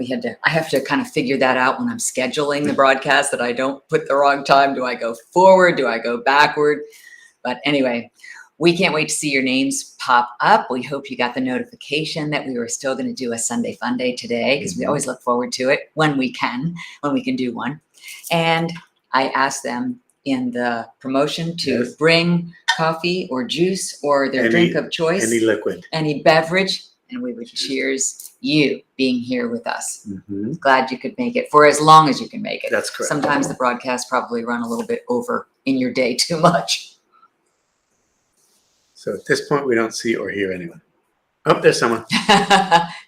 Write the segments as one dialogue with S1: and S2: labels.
S1: I have to kind of figure that out when I'm scheduling the broadcast, that I don't put the wrong time. Do I go forward? Do I go backward? But anyway, we can't wait to see your names pop up. We hope you got the notification that we were still going to do a Sunday Fun Day today, because we always look forward to it when we can do one. And I asked them in the promotion to bring coffee or juice or their drink of choice.
S2: Any liquid.
S1: Any beverage. And we would cheers you being here with us. Glad you could make it for as long as you can make it.
S2: That's correct.
S1: Sometimes the broadcasts probably run a little bit over in your day too much.
S2: So at this point, we don't see or hear anyone. Oh, there's someone.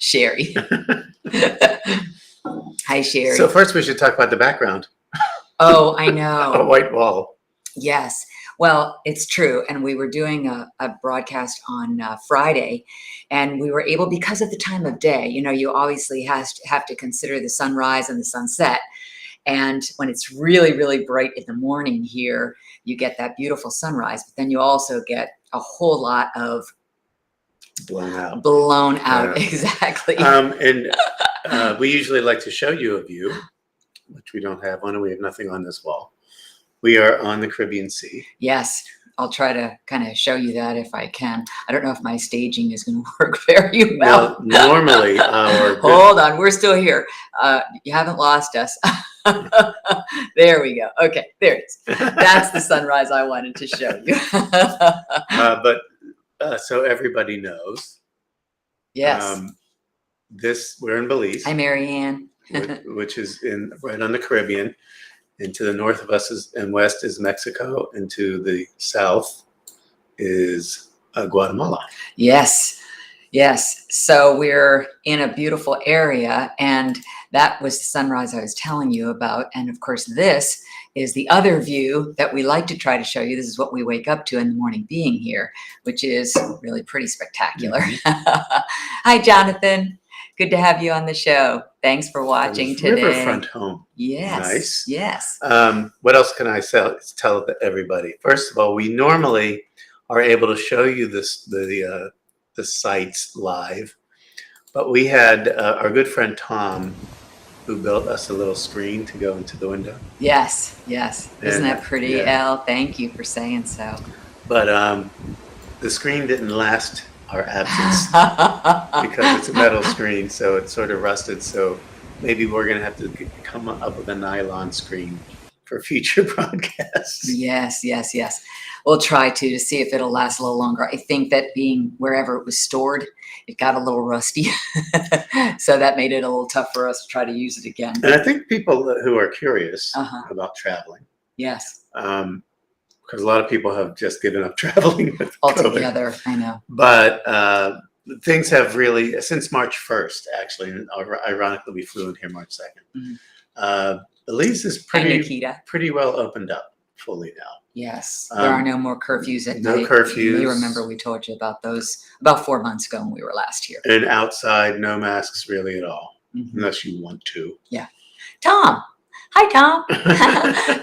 S1: Sherry. Hi, Sherry.
S2: So first we should talk about the background.
S1: Oh, I know.
S2: A white wall.
S1: Yes. Well, it's true. And we were doing a broadcast on Friday, and we were able, because of the time of day, you obviously have to consider the sunrise and the sunset. And when it's really, really bright in the morning here, you get that beautiful sunrise, but then you also get a whole lot of blown out.
S2: Yeah.
S1: Exactly.
S2: And we usually like to show you a view, which we don't have one, and we have nothing on this wall. We are on the Caribbean Sea.
S1: Yes. I'll try to kind of show you that if I can. I don't know if my staging is going to work very well.
S2: Now, normally
S1: hold on, we're still here. You haven't lost us. There we go. Okay, there it is. That's the sunrise I wanted to show you.
S2: So everybody knows.
S1: Yes.
S2: We're in Belize.
S1: Hi, Marianne.
S2: which is right on the Caribbean. And to the north of us and west is Mexico, and to the south is Guatemala.
S1: Yes. Yes. So we're in a beautiful area, and that was the sunrise I was telling you about. And of course, this is the other view that we like to try to show you. This is what we wake up to in the morning being here, which is really pretty spectacular. Hi, Jonathan. Good to have you on the show. Thanks for watching today.
S2: Riverfront home.
S1: Yes.
S2: Nice.
S1: Yes.
S2: What else can I tell everybody? First of all, we normally are able to show you the sites live, but we had our good friend Tom, who built us a little screen to go into the window.
S1: Yes. Yes. Isn't that pretty,
S2: yeah.
S1: Elle? Thank you for saying so.
S2: But the screen didn't last our absence because it's a metal screen, so it's sort of rusted. So maybe we're going to have to come up with a nylon screen for future broadcasts.
S1: Yes, yes, yes. We'll try to see if it'll last a little longer. I think that being wherever it was stored, it got a little rusty. So that made it a little tough for us to try to use it again.
S2: And I think people who are curious about traveling.
S1: Yes.
S2: Because a lot of people have just given up traveling with
S1: altogether.
S2: COVID.
S1: I know.
S2: But things have really, since March 1st, actually, and ironically, we flew in here March 2nd. Belize is pretty well opened up fully now.
S1: Yes. There are no more curfews at night.
S2: No curfews.
S1: You remember we told you about those about 4 months ago when we were last here.
S2: And outside, no masks really at all, unless you want to.
S1: Yeah. Tom. Hi, Tom.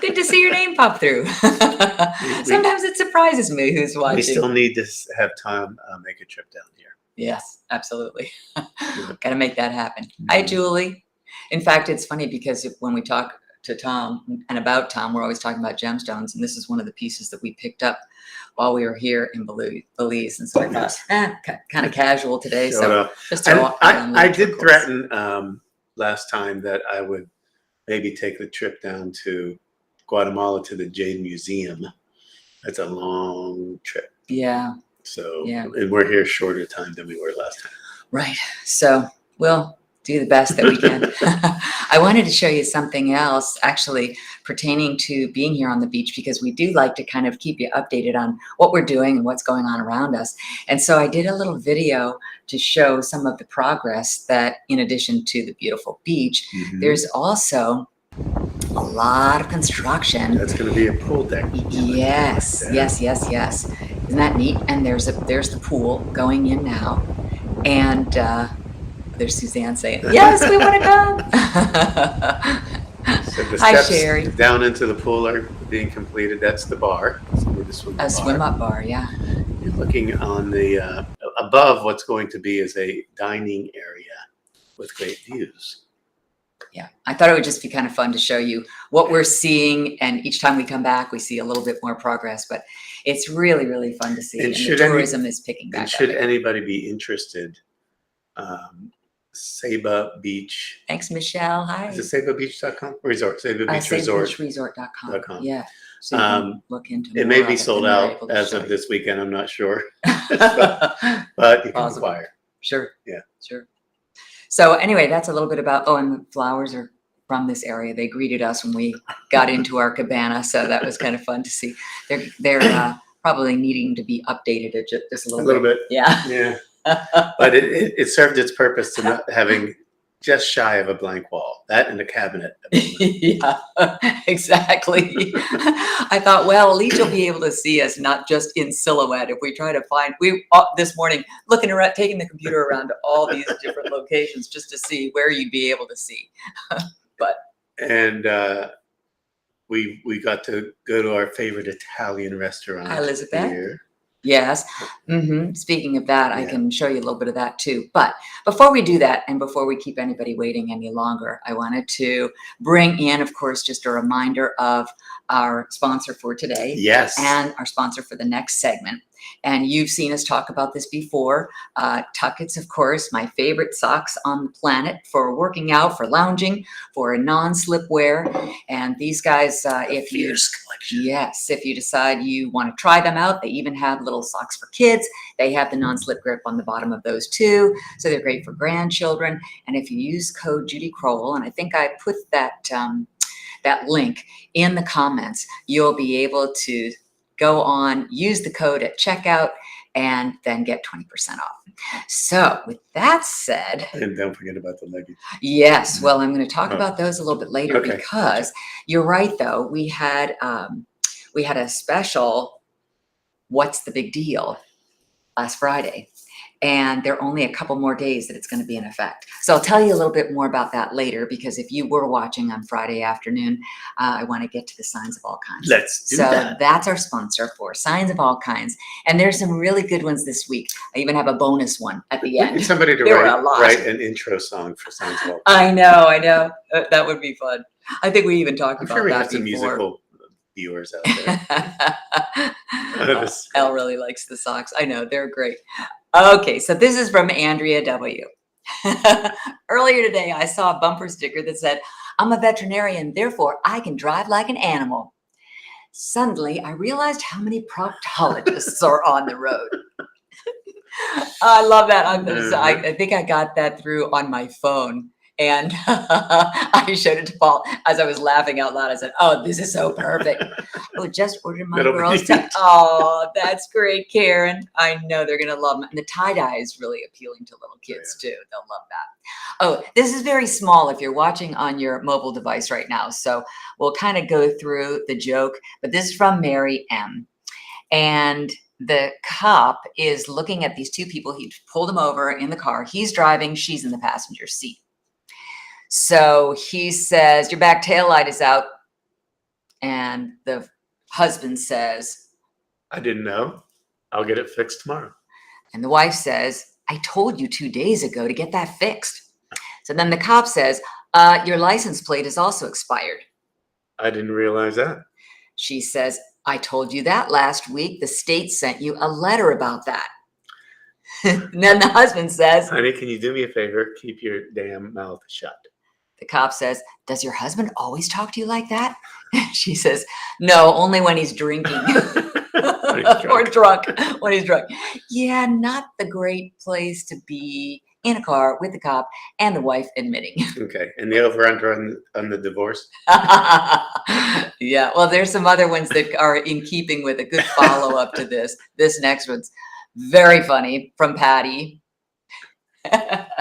S1: Good to see your name pop through. Sometimes it surprises me who's watching.
S2: We still need to have Tom make a trip down here.
S1: Yes, absolutely. Got to make that happen. Hi, Julie. In fact, it's funny because when we talk to Tom and about Tom, we're always talking about gemstones. And this is one of the pieces that we picked up while we were here in Belize. And so I thought, kind of casual today.
S2: I did threaten last time that I would maybe take the trip down to Guatemala to the Jade Museum. That's a long trip.
S1: Yeah.
S2: So, and we're here shorter time than we were last time.
S1: Right. So we'll do the best that we can. I wanted to show you something else actually pertaining to being here on the beach, because we do like to kind of keep you updated on what we're doing and what's going on around us. And so I did a little video to show some of the progress that, in addition to the beautiful beach, there's also a lot of construction.
S2: That's going to be a pool deck.
S1: Yes, yes, yes, yes. Isn't that neat? And there's the pool going in now. And there's Suzanne saying, yes, we want to go.
S2: So the
S1: Hi,
S2: steps
S1: Sherry.
S2: Down into the pool are being completed. That's the bar.
S1: A swim-up bar, yeah.
S2: You're looking on the, above what's going to be is a dining area with great views.
S1: Yeah, I thought it would just be kind of fun to show you what we're seeing, and each time we come back, we see a little bit more progress. But it's really, really fun to see,
S2: And
S1: and the tourism is picking back
S2: And
S1: up.
S2: should anybody be interested, Saba Beach.
S1: Thanks, Michelle. Hi.
S2: Is it SabaBeach.com? Resort. Saba Beach Resort.
S1: SabaBeachResort.com. Yeah. So you can look into
S2: It
S1: more
S2: may
S1: of
S2: be
S1: it
S2: sold
S1: than we're
S2: out
S1: able to
S2: as
S1: show
S2: of
S1: you.
S2: this weekend. I'm not sure. But you can
S1: Possible.
S2: inquire.
S1: Sure.
S2: Yeah.
S1: Sure. So anyway, that's a little bit about, and the flowers are from this area. They greeted us when we got into our cabana. So that was kind of fun to see. They're probably needing to be updated just a little bit. Yeah.
S2: Yeah. But it served its purpose to not having just shy of a blank wall. That and a cabinet.
S1: Yeah, exactly. I thought, well, at least you'll be able to see us not just in silhouette. If we try to find, this morning looking around, taking the computer around to all these different locations just to see where you'd be able to see.
S2: And we got to go to our favorite Italian restaurant.
S1: Hi, Elizabeth.
S2: Here.
S1: Yes. Speaking of that, I
S2: Yeah.
S1: can show you a little bit of that too. But before we do that, and before we keep anybody waiting any longer, I wanted to bring in, of course, just a reminder of our sponsor for today.
S2: Yes.
S1: And our sponsor for the next segment. And you've seen us talk about this before. Tuckets, of course, my favorite socks on the planet for working out, for lounging, for a non-slip wear. And these guys, if you decide you want to try them out, they even have little socks for kids. They have the non-slip grip on the bottom of those too. So they're great for grandchildren. And if you use code Judy Crowell, and I think I put that link in the comments, you'll be able to go on, use the code at checkout, and then get 20% off. So with that said,
S2: And don't forget about the leggings.
S1: yes, well, I'm going to talk about those a little bit later,
S2: Okay.
S1: because you're right, though. We had a special What's the Big Deal last Friday, and there are only a couple more days that it's going to be in effect. So I'll tell you a little bit more about that later, because if you were watching on Friday afternoon, I want to get to the Signs of All Kinds.
S2: Let's do that.
S1: So that's our sponsor for Signs of All Kinds. And there's some really good ones this week. I even have a bonus one at the
S2: We
S1: end.
S2: need somebody to
S1: There were a lot.
S2: write an intro song for Signs of All.
S1: I know. That would be fun. I think we even talked
S2: I'm
S1: about
S2: sure we
S1: that
S2: have some
S1: before.
S2: musical viewers out there.
S1: Elle really likes the socks. I know, they're great. Okay, so this is from Andrea W. Earlier today, I saw a bumper sticker that said, "I'm a veterinarian, therefore I can drive like an animal." Suddenly, I realized how many proctologists are on the road. I love that. I think I got that through on my phone. And I showed it to Paul as I was laughing out loud. I said, "Oh, this is so perfect." Oh, just ordered my
S2: That'll
S1: girls.
S2: be-
S1: Oh, that's great, Karen. I know they're going to love them. And the tie-dye is really appealing to little kids too. They'll love that. Oh, this is very small if you're watching on your mobile device right now. So we'll kind of go through the joke. But this is from Mary M. And the cop is looking at these two people. He pulled them over in the car. He's driving. She's in the passenger seat. So he says, "Your back tail light is out." And the husband says,
S2: I didn't know. I'll get it fixed tomorrow.
S1: and the wife says, "I told you 2 days ago to get that fixed." So then the cop says, "Your license plate is also expired."
S2: I didn't realize that.
S1: She says, "I told you that last week. The state sent you a letter about that." And then the husband says,
S2: Honey, can you do me a favor? Keep your damn mouth shut.
S1: the cop says, "Does your husband always talk to you like that?" She says, "No, only when he's drinking." Or drunk, when he's drunk. Yeah, not the great place to be in a car with the cop and the wife admitting.
S2: Okay. And the over-under on the divorce?
S1: Yeah, well, there's some other ones that are in keeping with a good follow-up to this. This next one's very funny, from Patty.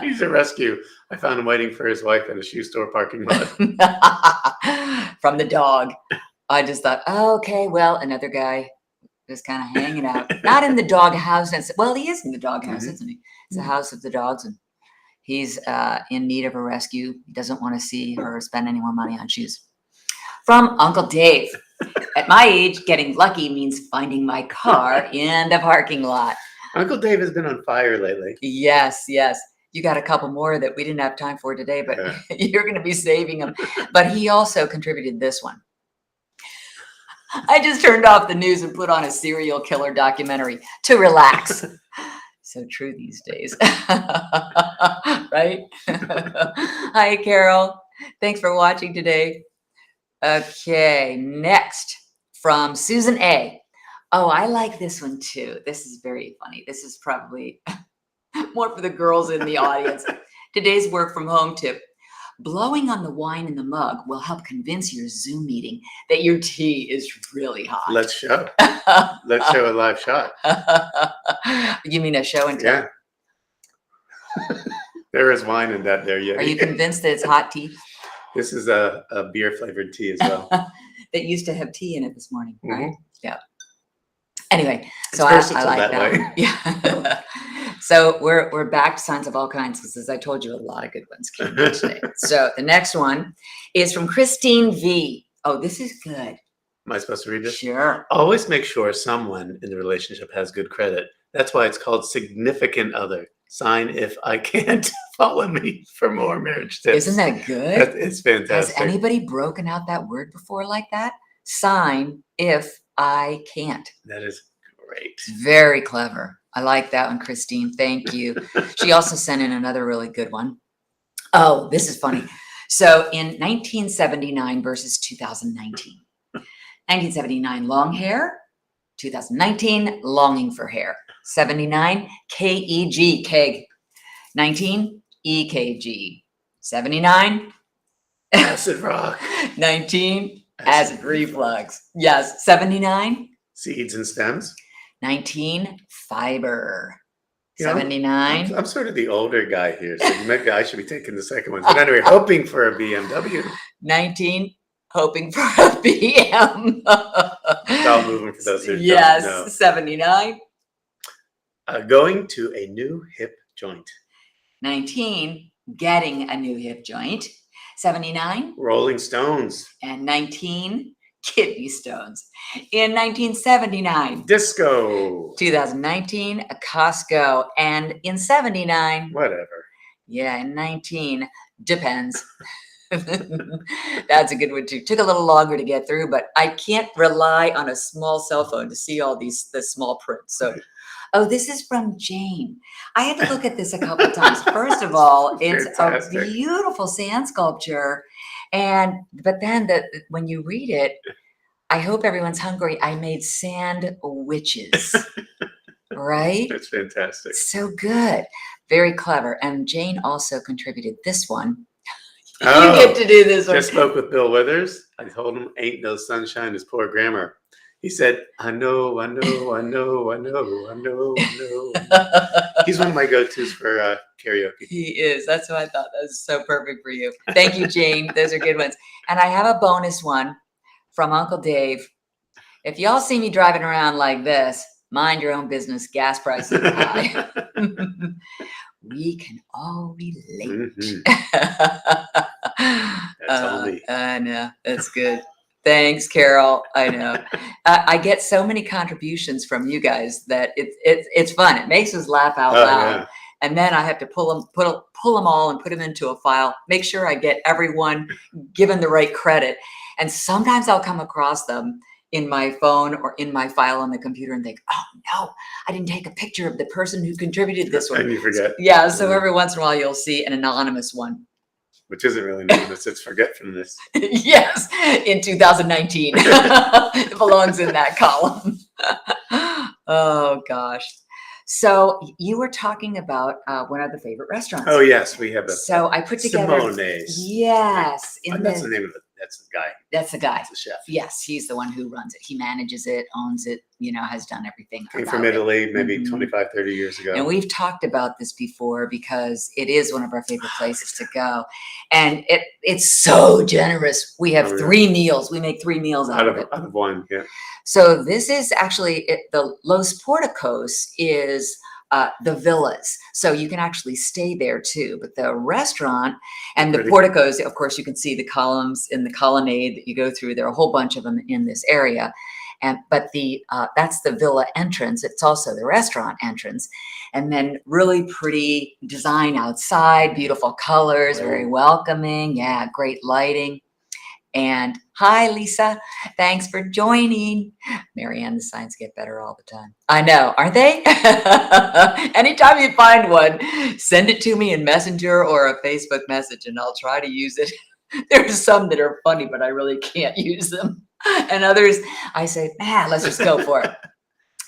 S2: He's a rescue. I found him waiting for his wife in a shoe store parking lot.
S1: From the dog. I just thought, oh, okay, well, another guy just kind of hanging out. Not in the dog house. Well, he is in the dog house, isn't he? It's the house of the dogs, and he's in need of a rescue. He doesn't want to see her spend any more money on shoes. From Uncle Dave. At my age, getting lucky means finding my car in the parking lot.
S2: Uncle Dave has been on fire lately.
S1: Yes. you got a couple more that we didn't have time for today, but
S2: Yeah.
S1: you're going to be saving them. But he also contributed this one. I just turned off the news and put on a serial killer documentary to relax. So true these days. Right? Hi, Carol. Thanks for watching today. Okay, next from Susan A. Oh, I like this one too. This is very funny. This is probably more for the girls in the audience. Today's work from home tip. Blowing on the wine in the mug will help convince your Zoom meeting that your tea is really hot.
S2: Let's show. Let's show a live shot.
S1: You mean a show and tell?
S2: Yeah. There is wine in that there. Yeah.
S1: Are you convinced that it's hot tea?
S2: This is a beer flavored tea as well.
S1: That used to have tea in it this morning, right?
S2: Mhm.
S1: Yeah. Anyway, so
S2: It's
S1: I
S2: versatile
S1: like
S2: that way.
S1: one. Yeah. So we're back to signs of all kinds because, as I told you, a lot of good ones came out today. So the next one is from Christine V. Oh, this is good.
S2: Am I supposed to read this?
S1: Sure.
S2: Always make sure someone in the relationship has good credit. That's why it's called significant other. Sign if I can't. Follow me for more marriage tips.
S1: Isn't that good?
S2: It's
S1: Has
S2: fantastic.
S1: anybody broken out that word before like that? Sign if I can't.
S2: That is great.
S1: It's very clever. I like that one, Christine. Thank you. She also sent in another really good one. Oh, this is funny. So in 1979 versus 2019. 1979, long hair. 2019, longing for hair. 79, KEG, keg. 19, EKG. 79,
S2: Acid rock.
S1: 19, acid reflux. Yes, 79,
S2: Seeds and stems.
S1: 19, fiber.
S2: You know,
S1: 79.
S2: I'm sort of the older guy here, so maybe I should be taking the second one. But anyway, hoping for a BMW.
S1: 19, hoping for a BM.
S2: I'll move them for those who
S1: yes,
S2: don't know.
S1: 79.
S2: Going to a new hip joint.
S1: 19, getting a new hip joint. 79.
S2: Rolling Stones.
S1: And 19, kidney stones. In 1979.
S2: Disco.
S1: 2019, a Costco. And in 79.
S2: Whatever.
S1: Yeah, in 19, depends. That's a good one too. Took a little longer to get through, but I can't rely on a small cell phone to see all the small print. So, oh, this is from Jane. I had to look at this a couple of times. First of all, it's
S2: Fantastic.
S1: a beautiful sand sculpture, but then when you read it, I hope everyone's hungry. I made sand witches, right?
S2: That's fantastic.
S1: So good, very clever. And Jane also contributed this one.
S2: Oh,
S1: You get to do this one.
S2: just spoke with Bill Withers. I told him, ain't no sunshine is poor grammar. He said, I know, I know, I know, I know, I know, I know. He's one of my go-tos for karaoke.
S1: He is. That's what I thought. That's so perfect for you. Thank you, Jane. Those are good ones. And I have a bonus one from Uncle Dave. If y'all see me driving around like this, mind your own business. Gas prices are high. We can all relate.
S2: Mhm. That's all me.
S1: I know. That's good. Thanks, Carol. I know. I get so many contributions from you guys that it's fun. It makes us laugh out
S2: Oh,
S1: loud.
S2: yeah.
S1: And then I have to pull them all and put them into a file. Make sure I get everyone given the right credit. And sometimes I'll come across them in my phone or in my file on the computer and think, oh no, I didn't take a picture of the person who contributed this one.
S2: And you forget.
S1: Yeah. So every once in a while you'll see an anonymous one.
S2: Which isn't really anonymous, it's forgetfulness.
S1: Yes, in 2019. It belongs in that column. Oh, gosh. So you were talking about one of the favorite restaurants.
S2: Oh, yes, we have a
S1: So I put together.
S2: Simone's.
S1: Yes.
S2: That's the name of it. That's the guy.
S1: That's the guy.
S2: That's the chef.
S1: Yes, he's the one who runs it. He manages it, owns it, has done everything.
S2: Came
S1: about
S2: from
S1: it.
S2: Italy maybe
S1: Mhm.
S2: 25, 30 years ago.
S1: And we've talked about this before because it is one of our favorite places to go. And it's so generous. We have
S2: Oh, yeah.
S1: 3 meals. We make 3 meals out of it.
S2: Out of one, yeah.
S1: So this is actually the Los Porticos is the villas. So you can actually stay there too. But the restaurant and the
S2: Pretty.
S1: porticos, of course, you can see the columns in the colonnade that you go through. There are a whole bunch of them in this area. But that's the villa entrance. It's also the restaurant entrance. And then really pretty design outside, beautiful colors, very welcoming. Yeah, great lighting. And hi, Lisa. Thanks for joining. Marianne, the signs get better all the time. I know, aren't they? Anytime you find one, send it to me in Messenger or a Facebook message, and I'll try to use it. There's some that are funny, but I really can't use them. And others, I say, man, let's just go for it.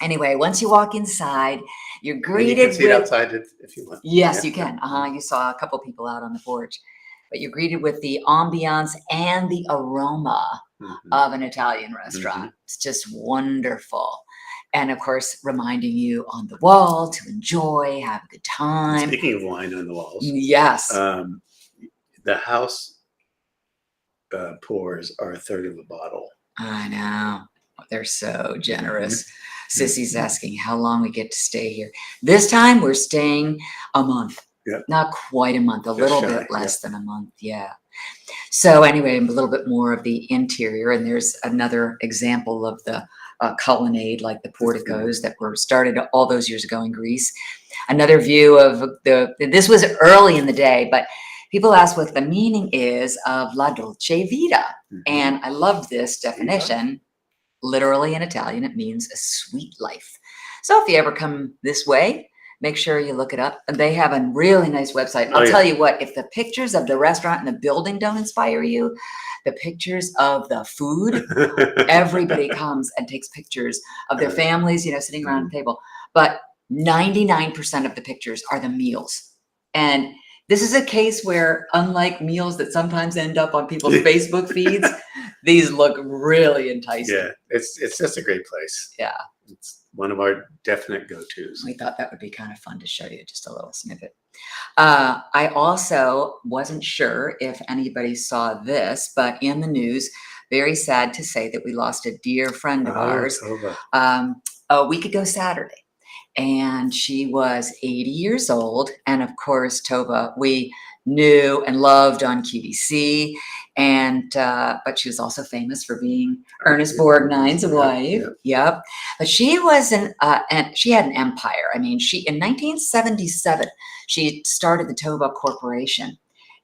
S1: Anyway, once you walk inside, you're greeted
S2: you can see
S1: with...
S2: it outside if you want.
S1: Yes, you can. You saw a couple people out on the porch. But you're greeted with the ambiance and the aroma of an Italian restaurant. It's just wonderful. And of course, reminding you on the wall to enjoy, have a good time.
S2: Speaking of wine on the walls.
S1: Yes.
S2: The house pours are a third of a bottle.
S1: I know. They're so generous. Sissy's asking how long we get to stay here. This time we're staying a month.
S2: Yep.
S1: Not quite a month, a little bit less than a month. Yeah. So anyway, a little bit more of the interior. And there's another example of the colonnade, like the porticos that were started all those years ago in Greece. Another view of this was early in the day, but people ask what the meaning is of La Dolce Vita. And I love this definition. Literally in Italian, it means a sweet life. So if you ever come this way, make sure you look it up. They have a really nice website. And I'll tell you what, if the pictures of the restaurant and the building don't inspire you, the pictures of the food, everybody comes and takes pictures of their families, sitting around the table. But 99% of the pictures are the meals. And this is a case where, unlike meals that sometimes end up on people's Facebook feeds, these look really enticing.
S2: Yeah, it's just a great place.
S1: Yeah.
S2: It's one of our definite go-tos.
S1: We thought that would be kind of fun to show you just a little snippet. I also wasn't sure if anybody saw this, but in the news, very sad to say that we lost a dear friend of ours a week ago Saturday. And she was 80 years old. And of course, Tova, we knew and loved on QVC. And but she was also famous for being Ernest Borgnine's wife. Yep. But she was and she had an empire. I mean, in 1977, she started the Tova Corporation.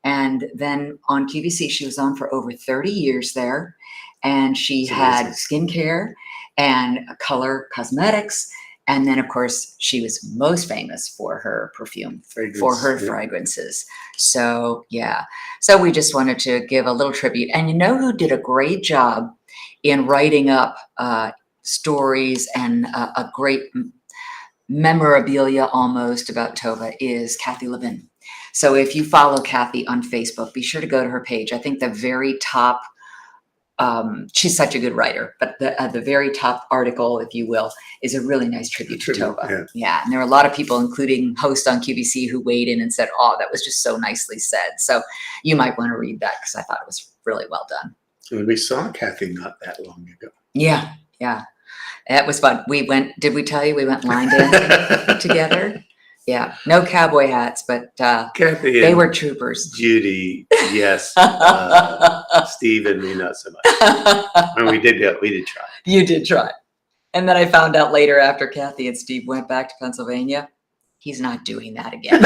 S1: And then on QVC, she was on for over 30 years there. And she had skincare and color cosmetics. And then, of course, she was most famous for her perfume, for her fragrances. So, yeah. So we just wanted to give a little tribute. And you know who did a great job in writing up stories and a great memorabilia almost about Tova is Kathy Levin. So if you follow Kathy on Facebook, be sure to go to her page. I think the very top, she's such a good writer, but the very top article, if you will, is a really nice tribute to Tova. Yeah. And there were a lot of people, including hosts on QVC, who weighed in and said, oh, that was just so nicely said. So you might want to read that because I thought it was really well done.
S2: And we saw Kathy not that long ago.
S1: Yeah. Yeah. That was fun. Did we tell you we went line dancing together? Yeah. No cowboy hats, but
S2: Kathy
S1: they were troopers.
S2: Judy, yes. Steve and me, not so much. And we did try.
S1: You did try. And then I found out later, after Kathy and Steve went back to Pennsylvania, he's not doing that again.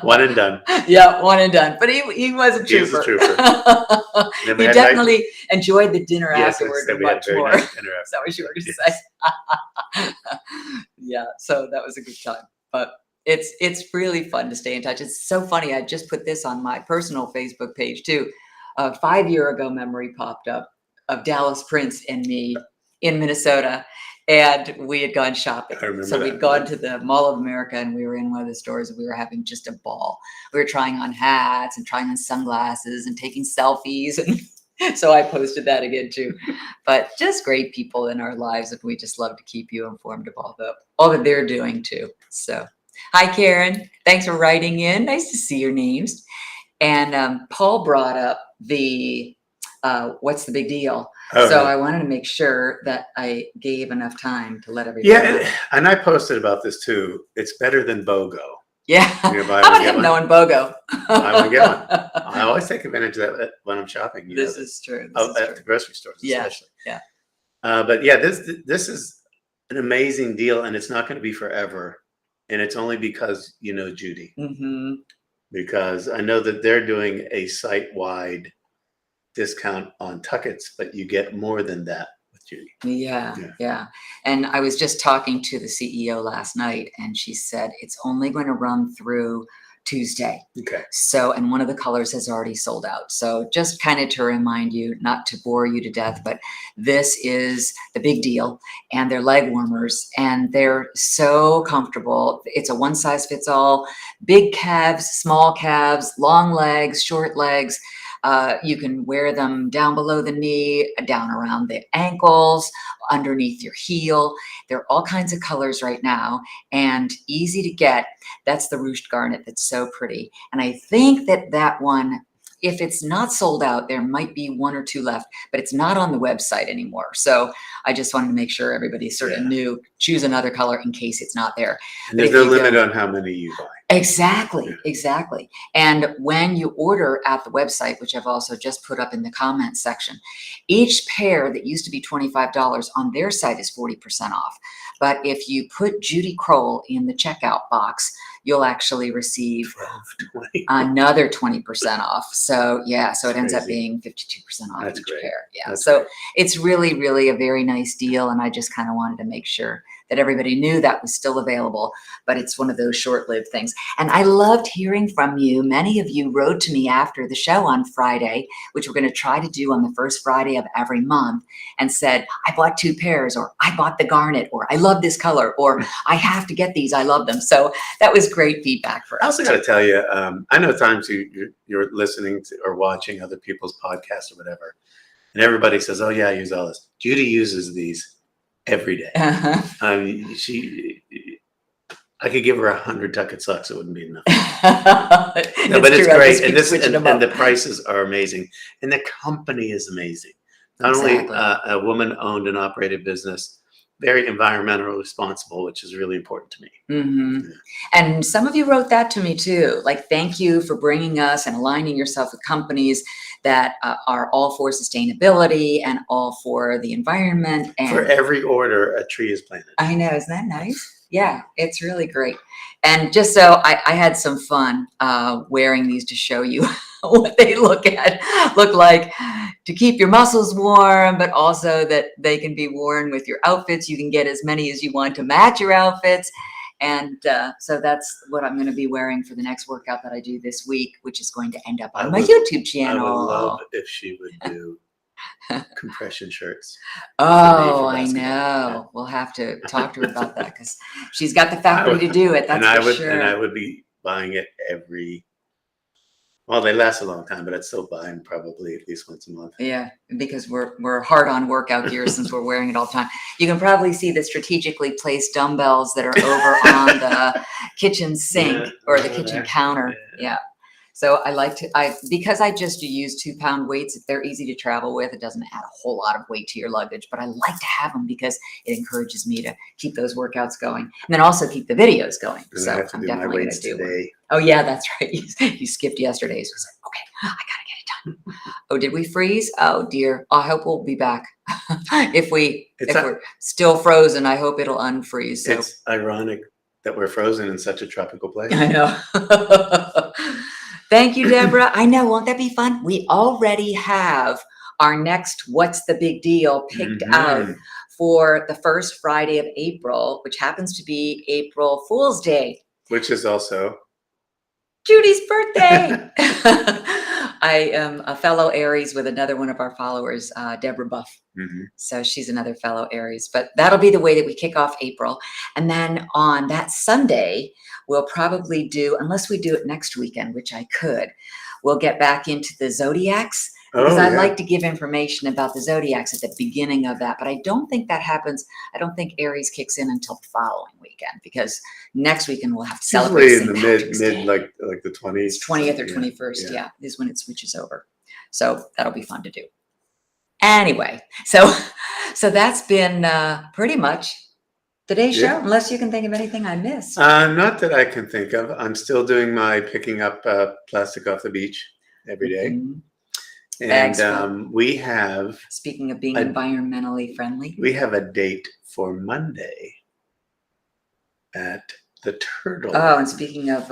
S2: One and done.
S1: Yeah, one and done. But he was a trooper.
S2: He was a trooper.
S1: He definitely enjoyed the dinner afterward much more.
S2: Nice
S1: Is that what you were going to say? Yeah, so that was a good time. But it's really fun to stay in touch. It's so funny. I just put this on my personal Facebook page too. A 5-year ago memory popped up of Dallas Prince and me in Minnesota, and we had gone shopping. So we'd gone to the Mall of America, and we were in one of the stores, and we were having just a ball. We were trying on hats and trying on sunglasses and taking selfies, and so I posted that again too. But just great people in our lives, and we just love to keep you informed of all that they're doing too. So hi, Karen. Thanks for writing in. Nice to see your names. And Paul brought up the what's the big deal? So I wanted to make sure that I gave enough time to let everybody know.
S2: And I posted about this too. It's better than BOGO.
S1: Yeah. How about him knowing BOGO?
S2: I want to get one. I always take advantage of that when I'm shopping.
S1: This is true.
S2: At the grocery stores, especially.
S1: Yeah.
S2: But yeah, this is an amazing deal, and it's not going to be forever. And it's only because you know Judy,
S1: Mm-hmm.
S2: because I know that they're doing a site-wide discount on tuckets, but you get more than that with Judy.
S1: Yeah,
S2: Yeah.
S1: yeah. And I was just talking to the CEO last night, and she said it's only going to run through Tuesday.
S2: Okay.
S1: So, and one of the colors has already sold out. So just kind of to remind you, not to bore you to death, but this is the big deal. And they're leg warmers, and they're so comfortable. It's a one size fits all, big calves, small calves, long legs, short legs. You can wear them down below the knee, down around the ankles, underneath your heel. There are all kinds of colors right now and easy to get. That's the ruched garnet that's so pretty. And I think that that one, if it's not sold out, there might be one or two left, but it's not on the website anymore. So I just wanted to make sure everybody sort of knew, choose another color in case it's not there.
S2: And there's no limit on how many you buy.
S1: Exactly, exactly. And when you order at the website, which I've also just put up in the comments section, each pair that used to be $25 on their site is 40% off. But if you put Judy Kroll in the checkout box, you'll actually receive
S2: 20.
S1: another 20% off. So yeah, so it ends up
S2: Crazy.
S1: being 52% off
S2: That's
S1: each
S2: great.
S1: pair. Yeah,
S2: That's
S1: so
S2: great.
S1: it's really, really a very nice deal. And I just kind of wanted to make sure that everybody knew that was still available, but it's one of those short-lived things. And I loved hearing from you. Many of you wrote to me after the show on Friday, which we're going to try to do on the first Friday of every month, and said, I bought 2 pairs, or I bought the garnet, or I love this color, or I have to get these, I love them. So that was great feedback for
S2: I
S1: us.
S2: also got to tell you, I know times you're listening to or watching other people's podcasts or whatever, and everybody says, oh yeah, I use all this. Judy uses these every day. I could give her 100 tucket socks. It wouldn't be enough. No, but it's great. And the prices are amazing. And the company is amazing. Not only a woman-owned and operated business, very environmentally responsible, which is really important to me.
S1: Mm-hmm. Yeah. And some of you wrote that to me too. Like, thank you for bringing us and aligning yourself with companies that are all for sustainability and all for the environment. And
S2: for every order, a tree is planted.
S1: I know. Isn't that nice? Yeah, it's really great. And just so I had some fun wearing these to show you what they look like to keep your muscles warm, but also that they can be worn with your outfits. You can get as many as you want to match your outfits. And so that's what I'm going to be wearing for the next workout that I do this week, which is going to end up on my YouTube channel.
S2: I would love if she would do compression shirts.
S1: Oh, I know. Yeah. We'll have to talk to her about that because she's got the faculty to do it. That's for sure.
S2: And I would be buying it well, they last a long time, but I'd still buy them probably at least once a month.
S1: Yeah, because we're hard on workout gear since we're wearing it all the time. You can probably see the strategically placed dumbbells that are over on the kitchen sink or the kitchen counter. Yeah. So I like to, because I just use 2-pound weights, if they're easy to travel with, it doesn't add a whole lot of weight to your luggage, but I like to have them because it encourages me to keep those workouts going and then also keep the videos going.
S2: And
S1: so
S2: I'm definitely going to do today.
S1: Oh yeah, that's right. You skipped yesterday's. So okay, I gotta get it done. Oh, did we freeze? Oh dear. I hope we'll be back. if we're still frozen, I hope it'll unfreeze. So.
S2: It's ironic that we're frozen in such a tropical place.
S1: I know. Thank you, Deborah. I know. Won't that be fun? We already have our next What's the Big Deal picked out for the first Friday of April, which happens to be April Fool's Day.
S2: Which is also
S1: Judy's birthday. I am a fellow Aries with another one of our followers, Deborah Buff. So she's another fellow Aries. But that'll be the way that we kick off April. And then on that Sunday, we'll probably do, unless we do it next weekend, which I could, we'll get back into the zodiacs. Because I like to give information about the zodiacs at the beginning of that. But I don't think that happens. I don't think Aries kicks in until the following weekend because next weekend we'll have to celebrate
S2: in the mid like the 20s.
S1: 20th or 21st. Yeah, is when it switches over. So that'll be fun to do. Anyway, so that's been pretty much today's show, unless you can think of anything I missed.
S2: Not that I can think of. I'm still doing my picking up plastic off the beach every day.
S1: Bags
S2: And
S1: full.
S2: we have
S1: Speaking of being
S2: I-
S1: environmentally friendly.
S2: we have a date for Monday at the Turtle.
S1: Oh, and speaking of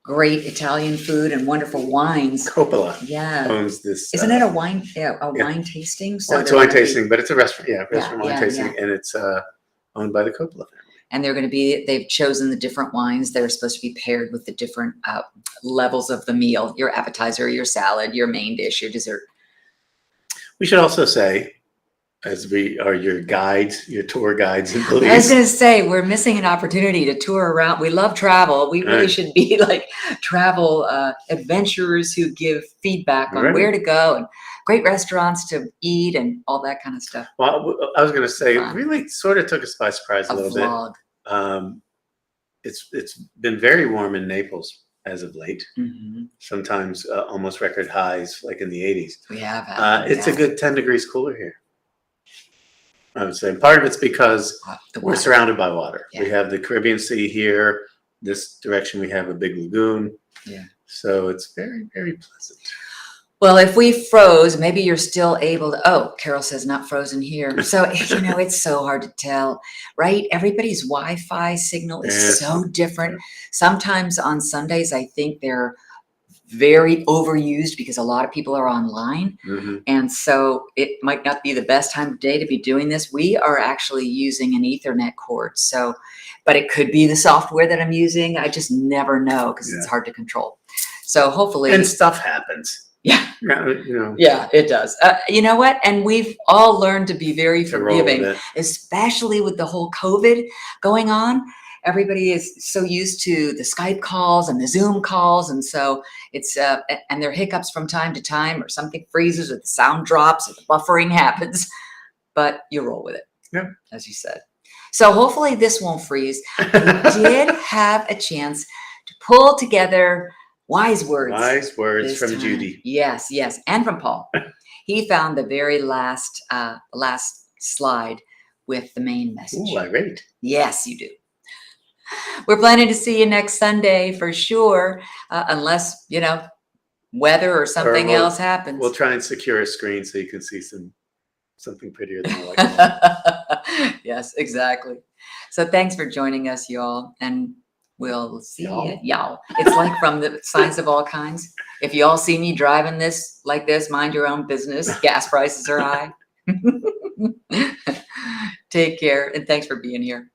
S1: great Italian food and wonderful wines.
S2: Coppola
S1: Yeah.
S2: owns this.
S1: Isn't it a wine? Yeah, a wine tasting. So
S2: Well, it's
S1: they're
S2: wine
S1: gonna be-
S2: tasting, but it's a restaurant. Yeah, restaurant wine
S1: yeah,
S2: tasting,
S1: yeah.
S2: and it's owned by the Coppola family.
S1: And they're going to be. They've chosen the different wines that are supposed to be paired with the different levels of the meal: your appetizer, your salad, your main dish, your dessert.
S2: We should also say, as we are your guides, your tour guides and
S1: I was
S2: police.
S1: going to say, we're missing an opportunity to tour around. We love travel. We really
S2: Right.
S1: should be like travel adventurers who give feedback on
S2: Right.
S1: where to go and great restaurants to eat and all that kind of stuff.
S2: Well, I was going to say, it
S1: Fun.
S2: really sort of took us by surprise a
S1: A
S2: little
S1: vlog.
S2: bit. It's been very warm in Naples as of late.
S1: Mm-hmm.
S2: Sometimes almost record highs, like in the 80s.
S1: We have had
S2: It's a good 10 degrees cooler here, I would say. Part of it's because
S1: the
S2: we're
S1: water.
S2: surrounded by water. We
S1: Yeah.
S2: have the Caribbean Sea here. This direction, we have a big lagoon.
S1: Yeah.
S2: So it's very, very pleasant.
S1: Well, if we froze, maybe you're still able to. Oh, Carol says not frozen here. So, it's so hard to tell, right? Everybody's Wi-Fi signal is
S2: Yes.
S1: so different. Sometimes on Sundays, I think they're very overused because a lot of people are online.
S2: Mhm.
S1: And so it might not be the best time of day to be doing this. We are actually using an Ethernet cord. So, but it could be the software that I'm using. I just never know because it's
S2: Yeah.
S1: hard to control. So hopefully.
S2: And stuff happens.
S1: Yeah. Yeah, it does. You know what? And we've all learned to be very
S2: To roll with
S1: forgiving,
S2: it.
S1: especially with the whole COVID going on. Everybody is so used to the Skype calls and the Zoom calls. And so it's, and there are hiccups from time to time, or something freezes, or the sound drops, or the buffering happens, but you roll with it.
S2: Yeah.
S1: As you said. So hopefully this won't freeze. We did have a chance to pull together wise words.
S2: Wise words
S1: this
S2: from
S1: time.
S2: Judy.
S1: Yes, and from Paul. He found the very last slide with the main message.
S2: Ooh, irate.
S1: Yes, you do. We're planning to see you next Sunday for sure, unless, weather or something
S2: we'll-
S1: else happens.
S2: We'll try and secure a screen so you can see something prettier than a white.
S1: Yes, exactly. So thanks for joining us, y'all, and we'll see you. Y'all. It's like from the Signs of All Kinds. If you all see me driving this like this, mind your own business. Gas prices are high. Take care, and thanks for being here.